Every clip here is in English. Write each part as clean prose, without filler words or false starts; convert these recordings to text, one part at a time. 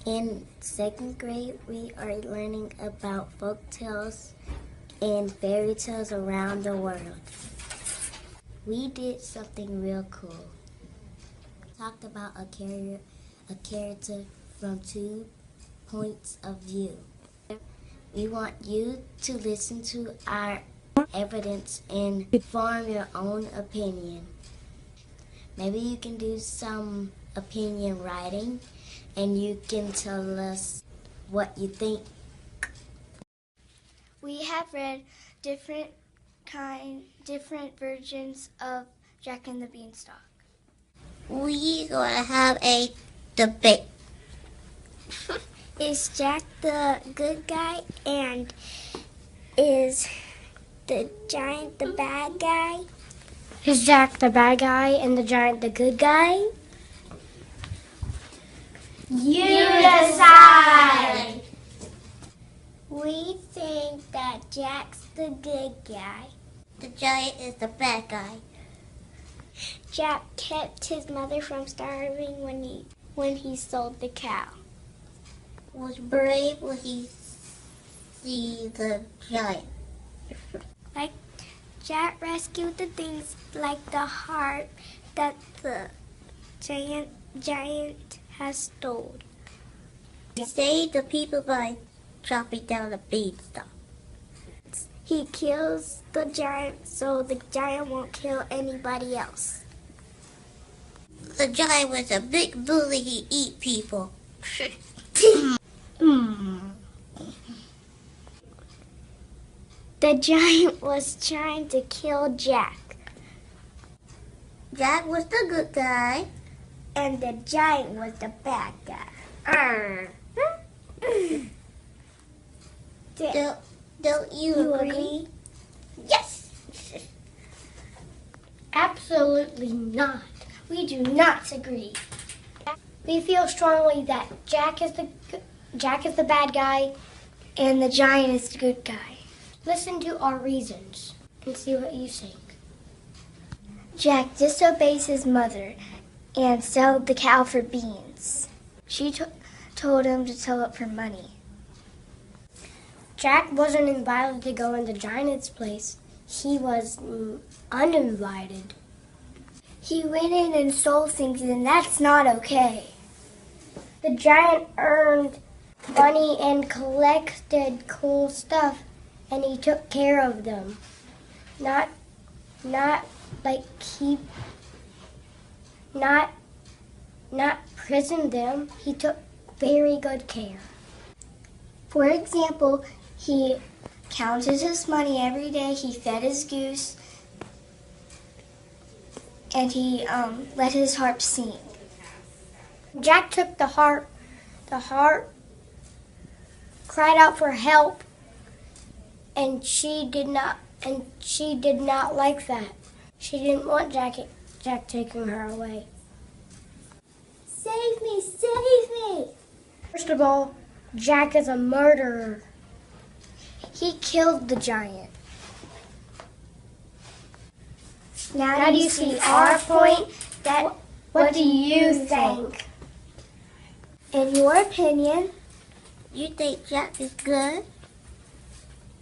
In second grade, we are learning about folk tales and fairy tales around the world. We did something real cool. Talked about a character from 2 points of view. We want you to listen to our evidence and form your own opinion. Maybe you can do some opinion writing and you can tell us what you think. We have read different versions of Jack and the Beanstalk. We're gonna have a debate. Is Jack the good guy and is the giant the bad guy? Is Jack the bad guy and the giant the good guy? You decide! We think that Jack's the good guy. The giant is the bad guy. Jack kept his mother from starving when he sold the cow. Was brave when he see the giant. Like Jack rescued the things like the heart that the giant has stolen. He saved the people by chopping down the beanstalk. He kills the giant so the giant won't kill anybody else. The giant was a big bully. He eat people. The giant was trying to kill Jack. Jack was the good guy. And the giant was the bad guy. Don't you agree? Yes! Absolutely not. We do not agree. We feel strongly that Jack is the bad guy and the giant is the good guy. Listen to our reasons and see what you think. Jack disobeys his mother and sold the cow for beans. She told him to sell it for money. Jack wasn't invited to go in the giant's place. He was uninvited. He went in and sold things, and that's not okay. The giant earned money and collected cool stuff, and he took care of them. Not prisoned them. He took very good care. For example, he counted his money every day. He fed his goose, and he let his harp sing. Jack took the harp, cried out for help, and she did not like that. She didn't want Jack taking her away. Save me! Save me! First of all, Jack is a murderer. He killed the giant. Now do you see our point? What do you think? In your opinion, You think Jack is good?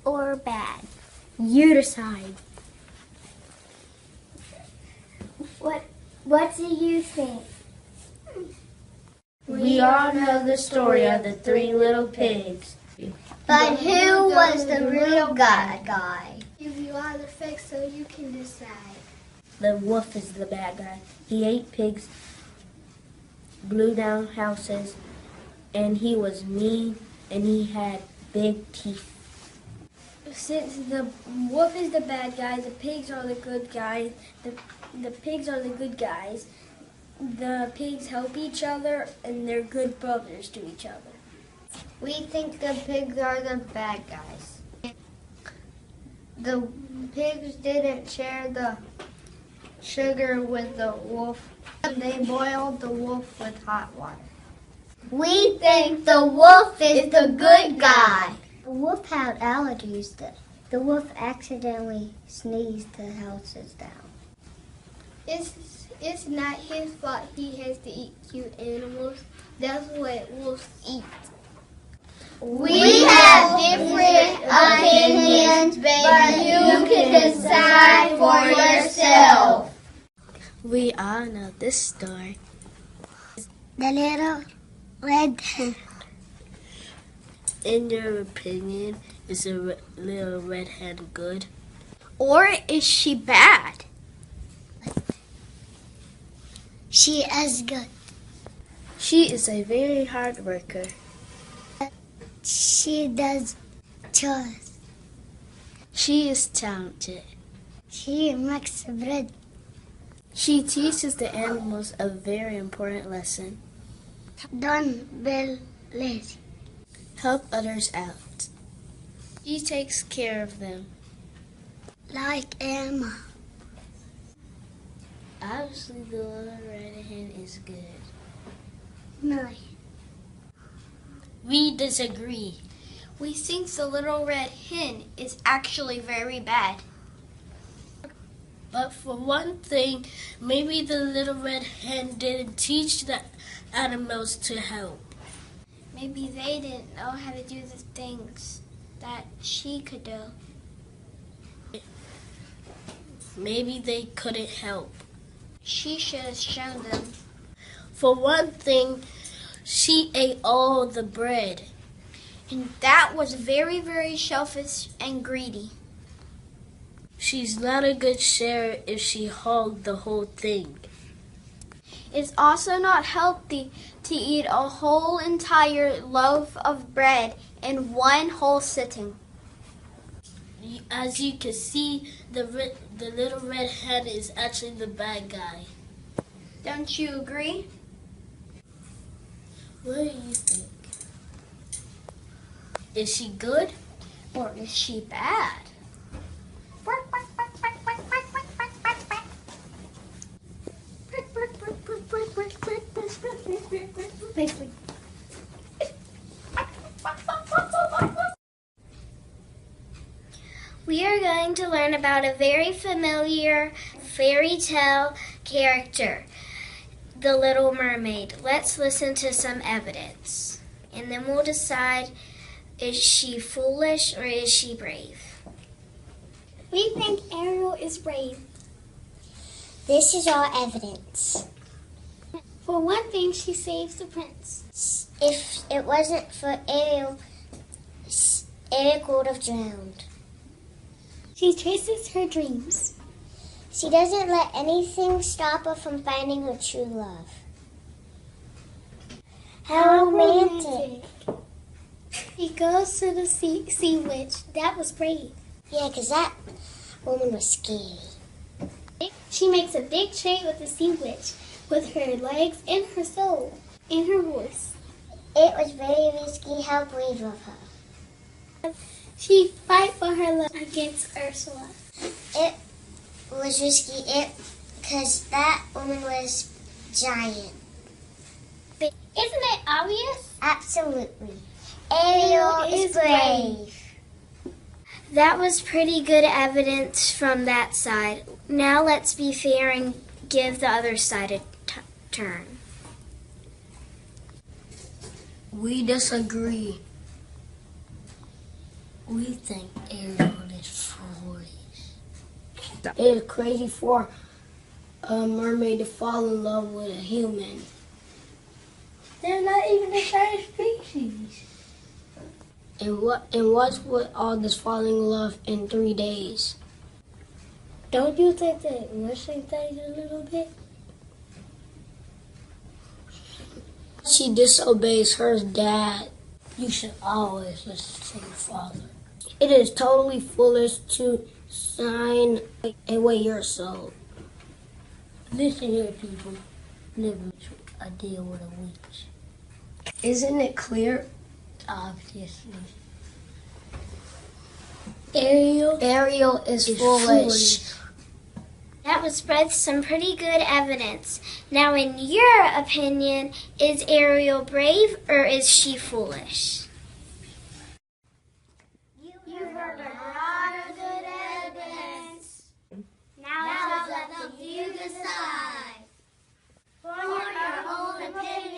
or bad? You decide. What do you think? We all know the story of the 3 little pigs. But who was the real bad guy? You are the fake, so you can decide. The wolf is the bad guy. He ate pigs, blew down houses, and he was mean, and he had big teeth. Since the wolf is the bad guy, the pigs are the good guys. The pigs are the good guys. The pigs help each other, and they're good brothers to each other. We think the pigs are the bad guys. The pigs didn't share the sugar with the wolf. They boiled the wolf with hot water. We think the wolf is the good guy. The wolf had allergies. The wolf accidentally sneezed the houses down. It's not his fault he has to eat cute animals. That's what wolves eat. We have different opinions, but you can decide for yourself. We all know this story. The little red hen. In your opinion, is a little red hen good? Or is she bad? She is good. She is a very hard worker. She does chores. She is talented. She makes bread. She teaches the animals a very important lesson. Don't be lazy. Help others out. She takes care of them. Like Emma. Obviously, the little red hen is good. No. We disagree. We think the little red hen is actually very bad. But for one thing, maybe the little red hen didn't teach the animals to help. Maybe they didn't know how to do the things that she could do. Maybe they couldn't help. She should have shown them. For one thing, she ate all the bread. And that was very, very selfish and greedy. She's not a good sharer if she hogged the whole thing. It's also not healthy to eat a whole entire loaf of bread in one whole sitting. As you can see, the little red hen is actually the bad guy. Don't you agree? What do you think? Is she good? Or is she bad? We are going to learn about a very familiar fairy tale character, the Little Mermaid. Let's listen to some evidence, and then we'll decide, is she foolish or is she brave? We think Ariel is brave. This is all evidence. For one thing, she saves the prince. If it wasn't for Ariel, Eric would have drowned. She chases her dreams. She doesn't let anything stop her from finding her true love. How romantic. He goes to the sea witch. That was brave. Yeah, because that woman was scary. She makes a big trade with the sea witch, with her legs and her soul, and her voice. It was very risky. How brave of her. She fight for her love against Ursula. It was risky because that woman was giant. Isn't it obvious? Absolutely. Ariel is brave. That was pretty good evidence from that side. Now let's be fair and give the other side a turn. We disagree. We think Ariel is foolish. It is crazy for a mermaid to fall in love with a human. They're not even the same species. And what's with all this falling in love in 3 days? Don't you think they're rushing things a little bit? She disobeys her dad. You should always listen to your father. It is totally foolish to sign away your soul. Listen here, people. Never a deal with a witch. Isn't it clear? Obviously. Ariel is foolish. That was spread some pretty good evidence. Now, in your opinion, is Ariel brave or is she foolish? You heard a lot of good evidence. Now it's up to you to decide. Form your own opinion.